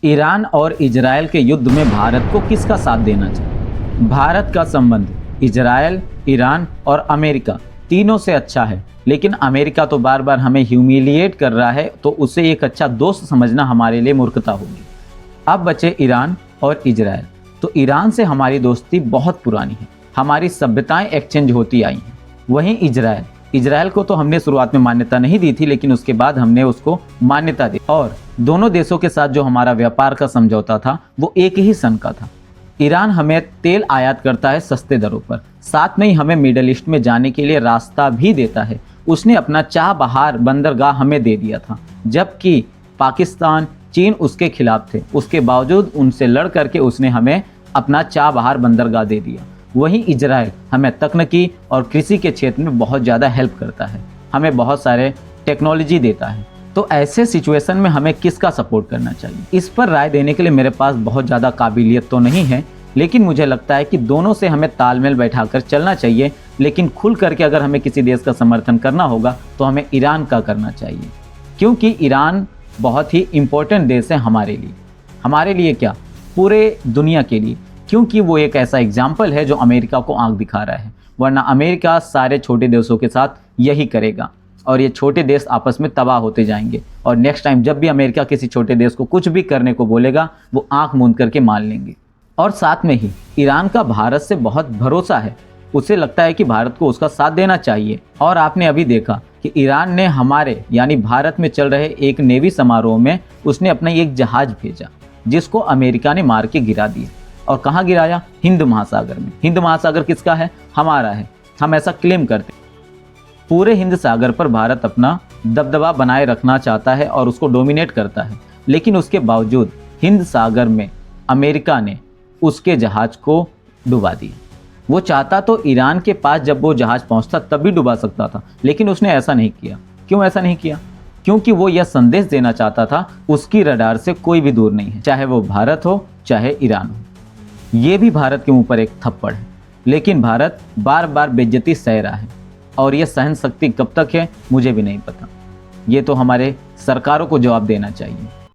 Iran और Israel के युद्ध में भारत को किसका साथ देना चाहिए? भारत का संबंध इजरायल, ईरान और अमेरिका तीनों से अच्छा है, लेकिन अमेरिका तो बार बार हमें ह्यूमिलिएट कर रहा है, तो उसे एक अच्छा दोस्त समझना हमारे लिए मूर्खता होगी। अब बचे ईरान और इजरायल। तो ईरान से हमारी दोस्ती बहुत पुरानी है, हमारी सभ्यताएं एक्सचेंज होती आई हैं। वहीं इजरायल को तो हमने शुरुआत में मान्यता नहीं दी थी, लेकिन उसके बाद हमने उसको मान्यता दी और दोनों देशों के साथ जो हमारा व्यापार का समझौता था वो एक ही सन का था। ईरान हमें तेल आयात करता है सस्ते दरों पर, साथ में ही हमें मिडल ईस्ट में जाने के लिए रास्ता भी देता है। उसने अपना चाबहार बंदरगाह हमें दे दिया था, जबकि पाकिस्तान, चीन उसके खिलाफ थे। उसके बावजूद उनसे लड़ करके उसने हमें अपना चाबहार बंदरगाह दे दिया। वहीं इजरायल हमें तकनीकी और कृषि के क्षेत्र में बहुत ज़्यादा हेल्प करता है, हमें बहुत सारे टेक्नोलॉजी देता है। तो ऐसे सिचुएशन में हमें किसका सपोर्ट करना चाहिए, इस पर राय देने के लिए मेरे पास बहुत ज़्यादा काबिलियत तो नहीं है, लेकिन मुझे लगता है कि दोनों से हमें तालमेल बैठाकर चलना चाहिए। लेकिन खुल करके अगर हमें किसी देश का समर्थन करना होगा तो हमें ईरान का करना चाहिए, क्योंकि ईरान बहुत ही इम्पोर्टेंट देश है हमारे लिए क्या, पूरे दुनिया के लिए, क्योंकि वो एक ऐसा एग्जाम्पल है जो अमेरिका को आंख दिखा रहा है। वरना अमेरिका सारे छोटे देशों के साथ यही करेगा और ये छोटे देश आपस में तबाह होते जाएंगे। और नेक्स्ट टाइम जब भी अमेरिका किसी छोटे देश को कुछ भी करने को बोलेगा, वो आंख मूंद करके मान लेंगे। और साथ में ही ईरान का भारत से बहुत भरोसा है, उसे लगता है कि भारत को उसका साथ देना चाहिए। और आपने अभी देखा कि ईरान ने हमारे यानी भारत में चल रहे एक नेवी समारोह में उसने अपना एक जहाज भेजा, जिसको अमेरिका ने मार के गिरा दिया। और कहाँ गिराया? हिंद महासागर में। हिंद महासागर किसका है? हमारा है, हम ऐसा क्लेम करते हैं। पूरे हिंद सागर पर भारत अपना दबदबा बनाए रखना चाहता है और उसको डोमिनेट करता है, लेकिन उसके बावजूद हिंद सागर में अमेरिका ने उसके जहाज को डुबा दिया। वो चाहता तो ईरान के पास जब वो जहाज पहुंचता तब भी डुबा सकता था, लेकिन उसने ऐसा नहीं किया। क्यों ऐसा नहीं किया? क्योंकि वो यह संदेश देना चाहता था उसकी रडार से कोई भी दूर नहीं है, चाहे वो भारत हो चाहे ईरान हो। ये भी भारत के ऊपर एक थप्पड़ है, लेकिन भारत बार बार बेइज्जती सह रहा है और ये सहन शक्ति कब तक है मुझे भी नहीं पता। ये तो हमारे सरकारों को जवाब देना चाहिए।